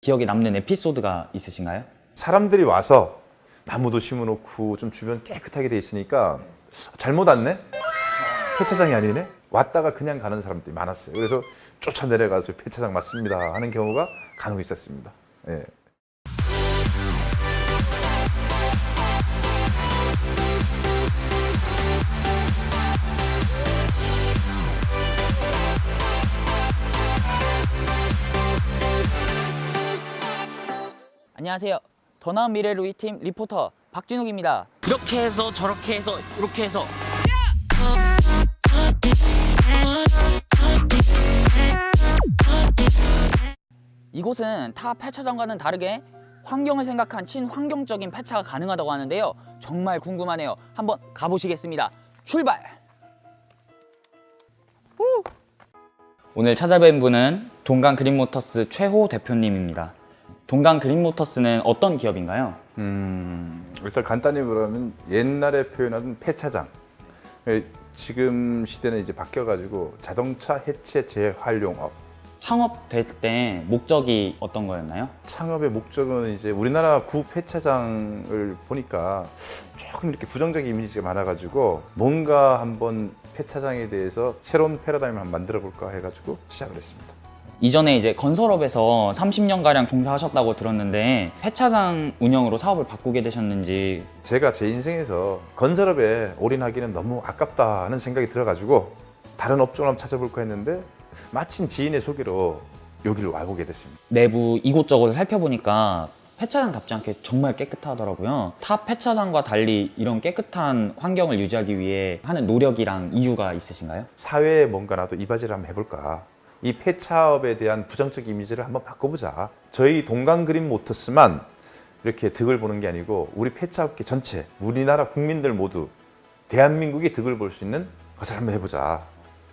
기억에 남는 에피소드가 있으신가요? 사람들이 와서 나무도 심어놓고 좀 주변 깨끗하게 돼 있으니까 잘못 왔네? 폐차장이 아니네? 왔다가 그냥 가는 사람들이 많았어요. 그래서 쫓아 내려가서 폐차장 맞습니다 하는 경우가 간혹 있었습니다. 예. 안녕하세요. 더 나은 미래 루이팀 리포터 박진욱입니다. 이렇게 해서 저렇게 해서 이렇게 해서 이곳은 타 폐차장과는 다르게 환경을 생각한 친환경적인 폐차가 가능하다고 하는데요. 정말 궁금하네요. 한번 가보시겠습니다. 출발! 오늘 찾아뵌 분은 동강 그린모터스 최호 대표님입니다. 동강 그린모터스는 어떤 기업인가요? 일단 간단히 말하면 옛날에 표현하던 폐차장. 지금 시대는 이제 바뀌어가지고 자동차 해체 재활용업. 창업될 때 목적이 어떤 거였나요? 창업의 목적은 이제 우리나라 구 폐차장을 보니까 조금 이렇게 부정적인 이미지가 많아가지고 뭔가 한번 폐차장에 대해서 새로운 패러다임을 한번 만들어 볼까 해가지고 시작을 했습니다. 이전에 이제 건설업에서 30년가량 종사하셨다고 들었는데 폐차장 운영으로 사업을 바꾸게 되셨는지. 제가 제 인생에서 건설업에 올인하기는 너무 아깝다는 생각이 들어가지고 다른 업종을 한번 찾아볼까 했는데 마침 지인의 소개로 여기를 와보게 됐습니다. 내부 이곳저곳을 살펴보니까 폐차장답지 않게 정말 깨끗하더라고요. 타 폐차장과 달리 이런 깨끗한 환경을 유지하기 위해 하는 노력이랑 이유가 있으신가요? 사회에 뭔가 나도 이바지를 한번 해볼까. 이 폐차업에 대한 부정적 이미지를 한번 바꿔보자. 저희 동강 그린 모터스만 이렇게 득을 보는 게 아니고 우리 폐차업계 전체, 우리나라 국민들 모두 대한민국이 득을 볼 수 있는 것을 한번 해보자.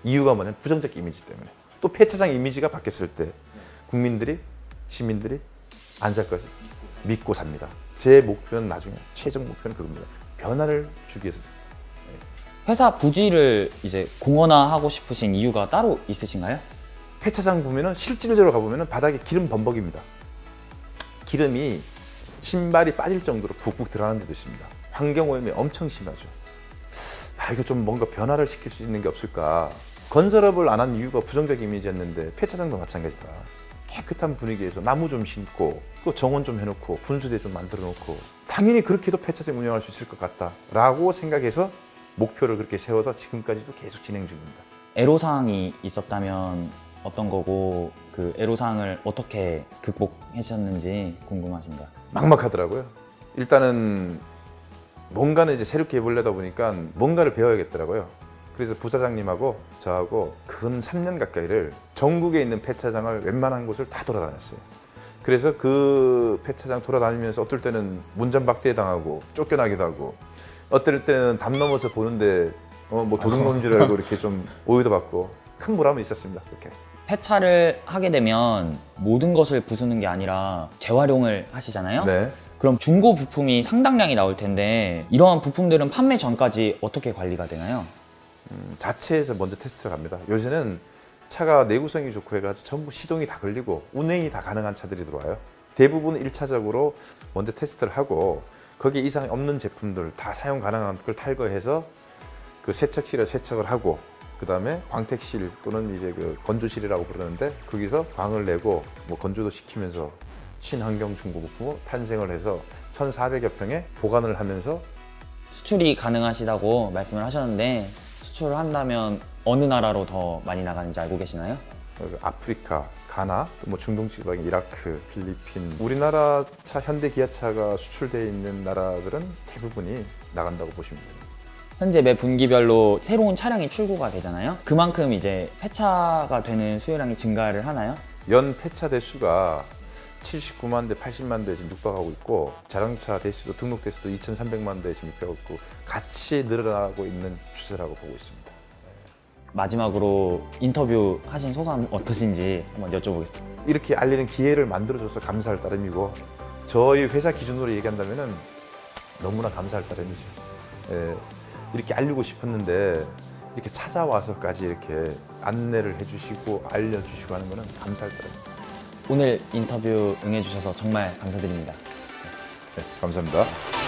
이유가 뭐냐면 부정적 이미지 때문에. 또 폐차장 이미지가 바뀌었을 때 국민들이, 시민들이 안 살 것을 믿고 삽니다. 제 목표는 나중에 최종 목표는 그겁니다. 변화를 주기 위해서. 회사 부지를 이제 공원화하고 싶으신 이유가 따로 있으신가요? 폐차장 보면은 실질적으로 가보면은 바닥에 기름 범벅입니다. 기름이 신발이 빠질 정도로 푹푹 들어가는 데도 있습니다. 환경오염이 엄청 심하죠. 이거 좀 뭔가 변화를 시킬 수 있는 게 없을까. 건설업을 안 한 이유가 부정적 이미지였는데 폐차장도 마찬가지다. 깨끗한 분위기에서 나무 좀 심고 또 정원 좀 해놓고 분수대 좀 만들어 놓고 당연히 그렇게 해도 폐차장 운영할 수 있을 것 같다라고 생각해서 목표를 그렇게 세워서 지금까지도 계속 진행 중입니다. 애로사항이 있었다면 어떤 거고 그 애로사항을 어떻게 극복하셨는지 궁금하십니다. 막막하더라고요. 일단은 뭔가는 이제 새롭게 해보려다 보니까 뭔가를 배워야겠더라고요. 그래서 부사장님하고 저하고 근 3년 가까이를 전국에 있는 폐차장을 웬만한 곳을 다 돌아다녔어요. 그래서 그 폐차장 돌아다니면서 어떨 때는 문전박대 당하고 쫓겨나기도 하고 어떨 때는 담 넘어서 보는데 뭐 도둑놈인 줄 알고 이렇게 좀 오해도 받고 큰 보람은 있었습니다. 그렇게. 폐차를 하게 되면 모든 것을 부수는 게 아니라 재활용을 하시잖아요. 네. 그럼 중고 부품이 상당량이 나올 텐데 이러한 부품들은 판매 전까지 어떻게 관리가 되나요? 자체에서 먼저 테스트를 합니다. 요새는 차가 내구성이 좋고 해가지고 전부 시동이 다 걸리고 운행이 다 가능한 차들이 들어와요. 대부분 1차적으로 먼저 테스트를 하고 거기에 이상이 없는 제품들 다 사용 가능한 걸 탈거해서 그 세척실에 세척을 하고 그 다음에 광택실 또는 이제 그 건조실이라고 부르는데 거기서 광을 내고 뭐 건조도 시키면서 친환경 중고부품 탄생을 해서 1,400여 평에 보관을 하면서 수출이 가능하시다고 말씀을 하셨는데 수출을 한다면 어느 나라로 더 많이 나가는지 알고 계시나요? 아프리카, 가나, 뭐 중동 지방, 이라크, 필리핀, 우리나라 차 현대 기아차가 수출되어 있는 나라들은 대부분이 나간다고 보시면 됩니다. 현재 매 분기별로 새로운 차량이 출고가 되잖아요. 그만큼 이제 폐차가 되는 수요량이 증가를 하나요? 연 폐차 대수가 79만 대, 80만 대 지금 육박하고 있고 자동차 대수도 등록 대수도 2,300만 대 지금 육박하고 있고 같이 늘어나고 있는 추세라고 보고 있습니다. 마지막으로 인터뷰 하신 소감 어떠신지 한번 여쭤보겠습니다. 이렇게 알리는 기회를 만들어줘서 감사할 따름이고 저희 회사 기준으로 얘기한다면은 너무나 감사할 따름이죠. 예, 이렇게 알리고 싶었는데 이렇게 찾아와서까지 이렇게 안내를 해주시고 알려주시고 하는 거는 감사할 따름입니다. 오늘 인터뷰 응해주셔서 정말 감사드립니다. 네, 감사합니다.